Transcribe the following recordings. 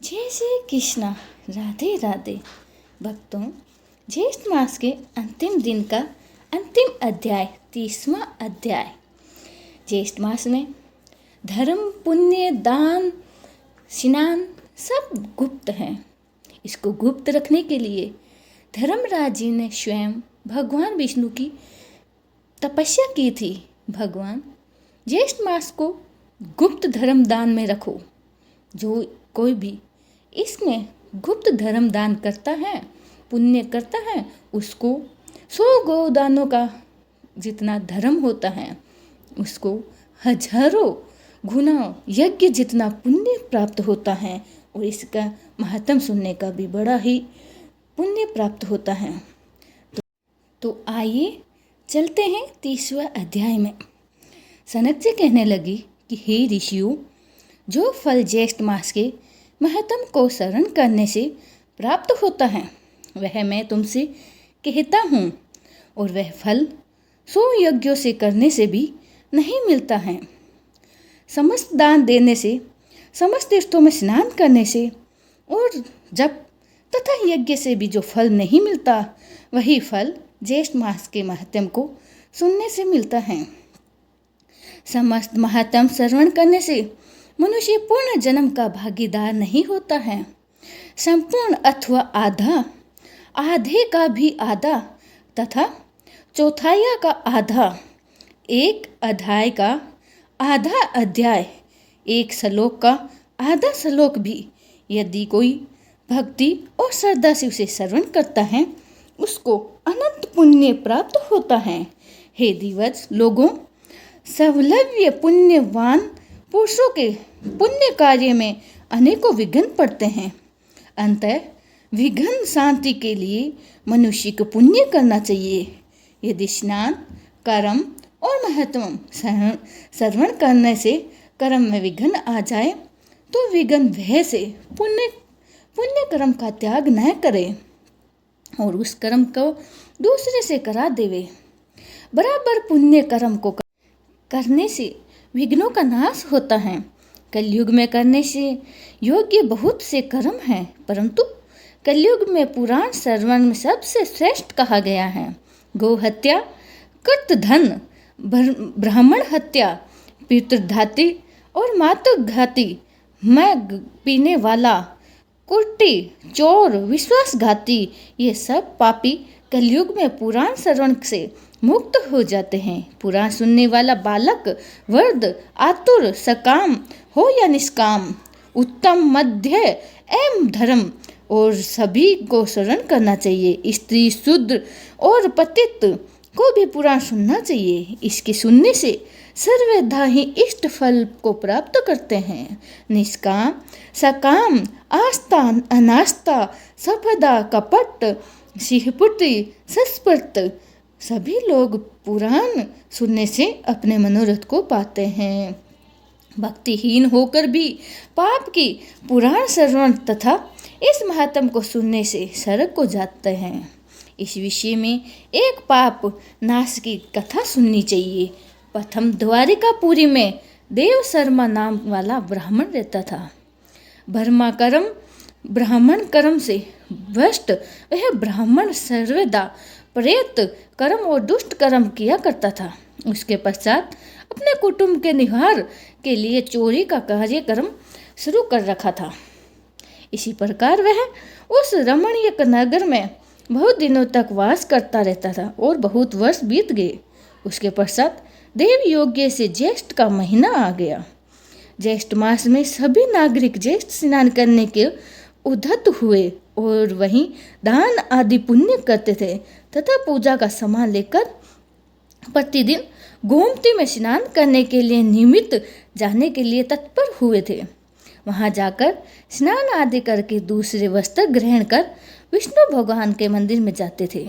जय श्री कृष्णा। राधे राधे। भक्तों, ज्येष्ठ मास के अंतिम दिन का अंतिम अध्याय 30वां अध्याय। ज्येष्ठ मास में धर्म, पुण्य, दान, स्नान सब गुप्त हैं। इसको गुप्त रखने के लिए धर्मराज जी ने स्वयं भगवान विष्णु की तपस्या की थी। भगवान, ज्येष्ठ मास को गुप्त धर्म दान में रखो। जो कोई भी इसमें गुप्त धर्म दान करता है, पुण्य करता है, उसको 100 गोदानों का जितना धर्म होता है उसको हजारों गुना यज्ञ जितना पुण्य प्राप्त होता है। और इसका महत्व सुनने का भी बड़ा ही पुण्य प्राप्त होता है। तो आइए चलते हैं 30वां अध्याय में। सनक जी कहने लगी कि हे ऋषियों, जो फल ज्येष्ठ मास के महत्म को शरण करने से प्राप्त होता है वह मैं तुमसे कहता हूँ, और वह फल 100 यज्ञों से करने से भी नहीं मिलता है। समस्त दान देने से, समस्त तीर्थों में स्नान करने से और जप तथा यज्ञ से भी जो फल नहीं मिलता, वही फल ज्येष्ठ मास के महत्म को सुनने से मिलता है। समस्त महत्म श्रवण करने से मनुष्य पूर्ण जन्म का भागीदार नहीं होता है। संपूर्ण अथवा आधा, आधे का भी आधा तथा चौथाया का आधा, एक अध्याय का आधा अध्याय, एक श्लोक का आधा श्लोक भी यदि कोई भक्ति और श्रद्धा से उसे श्रवण करता है उसको अनंत पुण्य प्राप्त होता है। हे दिवस लोगों, सवलव्य पुण्यवान पुरुषों के पुण्य कार्य में अनेकों विघ्न पड़ते हैं। अंतः विघ्न शांति के लिए मनुष्य को पुण्य करना चाहिए। यदि स्नान, कर्म और महत्व श्रवण करने से कर्म में विघ्न आ जाए तो विघ्न भय से पुण्य कर्म का त्याग न करे और उस कर्म को दूसरे से करा देवे। बराबर पुण्य कर्म को करने से विघ्नों का नाश होता है। कलयुग में करने से योग्य बहुत से कर्म हैं, परंतु कलयुग में पुराण श्रवण में सबसे श्रेष्ठ कहा गया है। गौ हत्या, कृत धन, ब्राह्मण हत्या, पितृघाती और मातृघाती, मद पीने वाला, कुर्टी, चोर, विश्वासघाती, ये सब पापी कलयुग में पुराण श्रवण से मुक्त हो जाते हैं। पुराण सुनने वाला बालक, वृद्ध, आतुर, सकाम हो या निष्काम, उत्तम, मध्य एवं धर्म और सभी को श्रवण करना चाहिए। स्त्री, शूद्र और पतित को भी पुराण सुनना चाहिए। इसके सुनने से सर्वदा ही इष्ट फल को प्राप्त करते हैं। निष्काम, सकाम, आस्था, अनास्था, सफदा, कपट, सिहपुटी, सस्पृत, सभी लोग पुराण सुनने से अपने मनोरथ को पाते हैं। भक्तिहीन होकर भी पाप की पुराण श्रवण तथा इस महात्म को सुनने से सड़क को जाते हैं। इस विषय में एक पाप नाश की कथा सुननी चाहिए। प्रथम द्वारिकापुरी में देव शर्मा नाम वाला ब्राह्मण रहता था। ब्रह्मा कर्म ब्राह्मण कर्म से भ्रष्ट वह ब्राह्मण सर्वदा प्रेत कर्म और दुष्ट कर्म किया करता था। उसके पश्चात अपने कुटुंब के निवार के लिए चोरी का कार्यक्रम शुरू कर रखा था। इसी प्रकार वह उस रमणीय नगर में बहुत दिनों तक वास करता रहता था और बहुत वर्ष बीत गए। उसके पश्चात देव योग्य से ज्येष्ठ का महीना आ गया। ज्येष्ठ मास में सभी नागरिक ज्येष्ठ स्नान करने के उद्धत हुए और वहीं दान आदि पुण्य करते थे तथा पूजा का सामान लेकर प्रतिदिन गोमती में स्नान करने के लिए नियमित जाने के लिए तत्पर हुए थे। वहां जाकर स्नान आदि करके दूसरे वस्त्र ग्रहण कर विष्णु भगवान के मंदिर में जाते थे।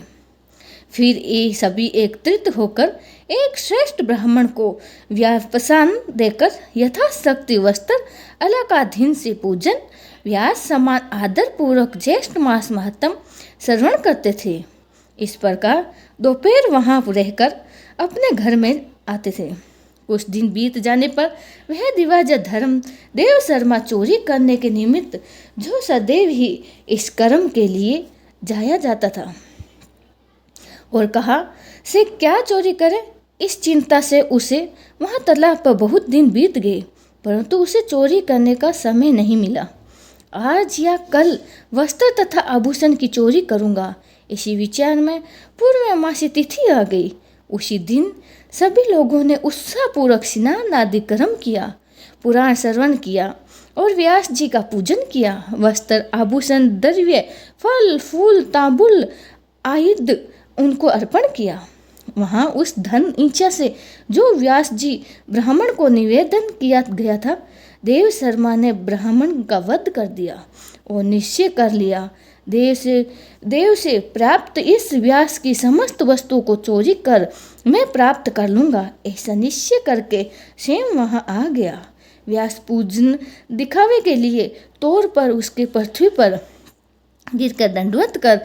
फिर ये सभी एकत्रित होकर एक श्रेष्ठ ब्राह्मण को व्यापसान देकर यथाशक्ति वस्त्र अलंकाधीन से पूजन व्यास समान आदर पूर्वक ज्येष्ठ मास महत्म श्रवण करते थे। इस प्रकार दोपहर वहां रहकर अपने घर में आते थे। कुछ दिन बीत जाने पर वह दिग्विजय धर्म देव शर्मा चोरी करने के निमित्त जो सदैव ही इस कर्म के लिए जाया जाता था और कहा से क्या चोरी करे। इस चिंता से उसे वहां तालाब पर बहुत दिन बीत गए, परंतु उसे चोरी करने का समय नहीं मिला। आज या कल वस्त्र तथा आभूषण की चोरी करूंगा, इसी विचार में पूर्व अमासी तिथि आ गई। उसी दिन सभी लोगों ने उत्साहपूर्वक स्नान आदि कर्म किया, पुराण श्रवण किया और व्यास जी का पूजन किया। वस्त्र आभूषण द्रव्य फल फूल तांबुल आदि उनको अर्पण किया। वहाँ उस धन ईंचा से जो व्यास जी ब्राह्मण को निवेदन किया गया था, देव शर्मा ने ब्राह्मण का वध कर दिया और निश्चय कर लिया देव से प्राप्त इस व्यास की समस्त वस्तु को चोरी कर मैं प्राप्त कर लूँगा। ऐसा निश्चय करके स्वयं वहाँ आ गया। व्यास पूजन दिखावे के लिए तौर पर उसके पृथ्वी पर गिरकर दंडवत कर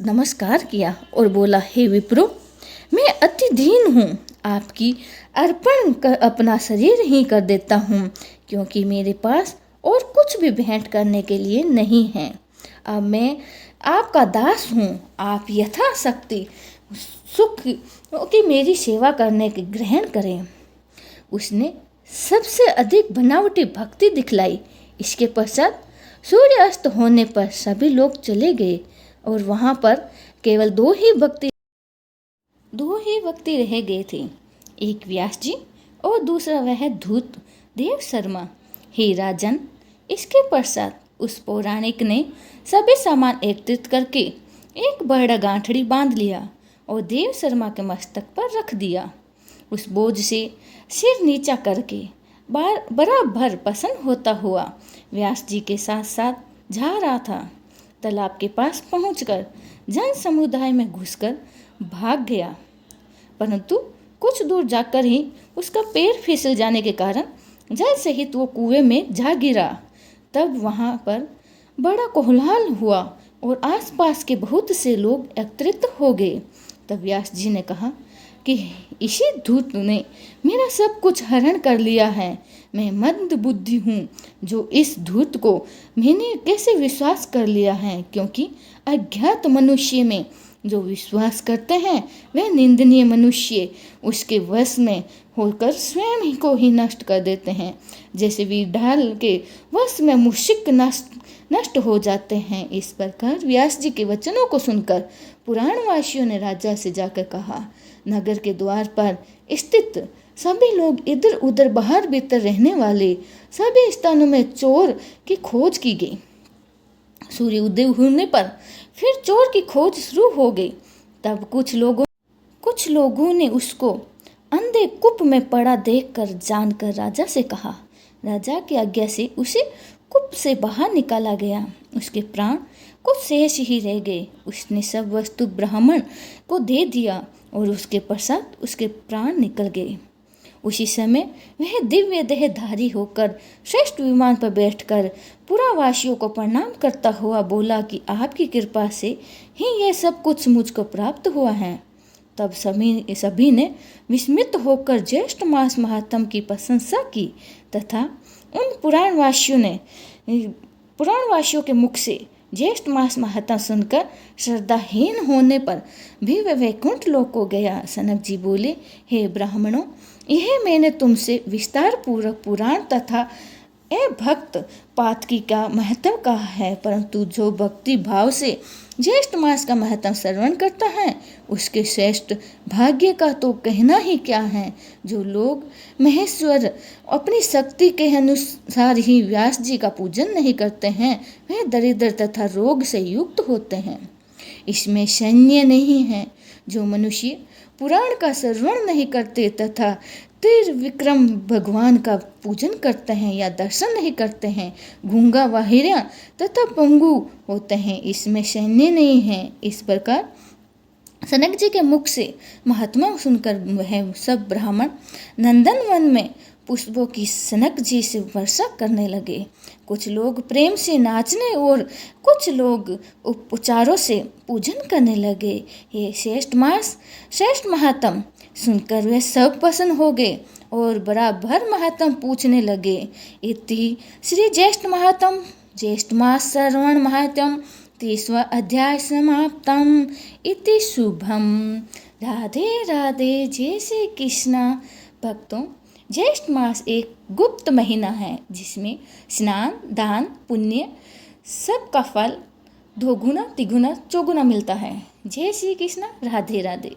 नमस्कार किया और बोला, हे विप्रो, मैं अति दीन हूँ, आपकी अर्पण कर अपना शरीर ही कर देता हूँ, क्योंकि मेरे पास और कुछ भी भेंट करने के लिए नहीं है। अब मैं आपका दास हूँ, आप यथाशक्ति सुख की मेरी सेवा करने के ग्रहण करें। उसने सबसे अधिक बनावटी भक्ति दिखलाई। इसके पश्चात सूर्य अस्त होने पर सभी लोग चले गए और वहाँ पर केवल दो ही व्यक्ति रह गए थे, एक व्यास जी और दूसरा वह धूत देव शर्मा। हे राजन, इसके पश्चात उस पौराणिक ने सभी सामान एकत्रित करके एक बड़ा गांठड़ी बांध लिया और देव शर्मा के मस्तक पर रख दिया। उस बोझ से सिर नीचा करके बराबर प्रसन्न होता हुआ व्यास जी के साथ साथ जा रहा था। तालाब के पास पहुंचकर जन समुदाय में घुसकर भाग गया, परंतु कुछ दूर जाकर ही उसका पैर फिसल जाने के कारण जल सहित वो कुएं में जा गिरा। तब वहाँ पर बड़ा कोलाहल हुआ और आसपास के बहुत से लोग एकत्रित हो गए। तब व्यास जी ने कहा कि इसी धूत ने मेरा सब कुछ हरण कर लिया है। मैं मंद बुद्धि हूँ जो इस धूत को मैंने कैसे विश्वास कर लिया है, क्योंकि अज्ञात मनुष्य में जो विश्वास करते हैं वे निंदनीय मनुष्य उसके वश में होकर स्वयं ही को ही नष्ट कर देते हैं, जैसे विडाल के वश में मूषिक नष्ट हो जाते हैं। इस प्रकार व्यास जी के वचनों को सुनकर पुराणवासियों ने राजा से जाकर कहा, नगर के द्वार पर स्थित सभी लोग इधर उधर बाहर भीतर रहने वाले सभी स्थानों में चोर की खोज की गई। सूर्य उदय होने पर फिर चोर की खोज शुरू हो गई। तब कुछ लोगों ने उसको अंधे कूप में पड़ा देखकर जानकर राजा से कहा। राजा की आज्ञा से उसे कूप से बाहर निकाला गया। उसके प्राण कुछ शेष ही रह गए। उसने सब वस्तु ब्राह्मण को दे दिया और उसके पश्चात उसके प्राण निकल गए। उसी समय वह दिव्य देहधारी होकर श्रेष्ठ विमान पर बैठकर पुरावासियों को प्रणाम करता हुआ बोला कि आपकी कृपा से ही यह सब कुछ मुझको प्राप्त हुआ है। तब सभी ने विस्मित होकर ज्येष्ठ मास महात्म की प्रशंसा की तथा उन पुराणवासियों के मुख से ज्येष्ठ मास महात्म सुनकर श्रद्धाहीन होने पर भी वह वैकुंठ लोक को गया। सनक जी बोले, हे ब्राह्मणों, यह मैंने तुमसे विस्तार पूर्वक पुराण तथा भक्त पातकी का महत्व कहा है, परंतु जो भक्ति भाव से ज्येष्ठ मास का महत्व श्रवण करता है उसके श्रेष्ठ भाग्य का तो कहना ही क्या है। जो लोग महेश्वर अपनी शक्ति के अनुसार ही व्यास जी का पूजन नहीं करते हैं वह दरिद्र तथा रोग से युक्त होते हैं। इसमें शून्य नहीं है। जो मनुष्य पुराण का श्रवण नहीं करते तथा त्रिविक्रम भगवान का पूजन करते हैं या दर्शन नहीं करते हैं, गूंगा वाहिरा तथा पंगु होते हैं, इसमें शून्य नहीं है। इस प्रकार सनक जी के मुख से महात्मा सुनकर वह सब ब्राह्मण नंदन वन में पुष्पों की सनक जी से वर्षा करने लगे। कुछ लोग प्रेम से नाचने और कुछ लोग उपचारों से पूजन करने लगे। ये श्रेष्ठ महात्म सुनकर वे सब प्रसन्न हो गए और बराबर महात्म पूछने लगे। इति श्री ज्येष्ठ महात्म ज्येष्ठ मास श्रवण महात्म 30वां अध्याय समाप्तम। इति शुभम। राधे राधे। जय श्री कृष्णा। भक्तों, ज्येष्ठ मास एक गुप्त महीना है जिसमें स्नान, दान, पुण्य सबका फल 2 गुना, 3 गुना, 4 गुना मिलता है। जय श्री कृष्णा। राधे राधे।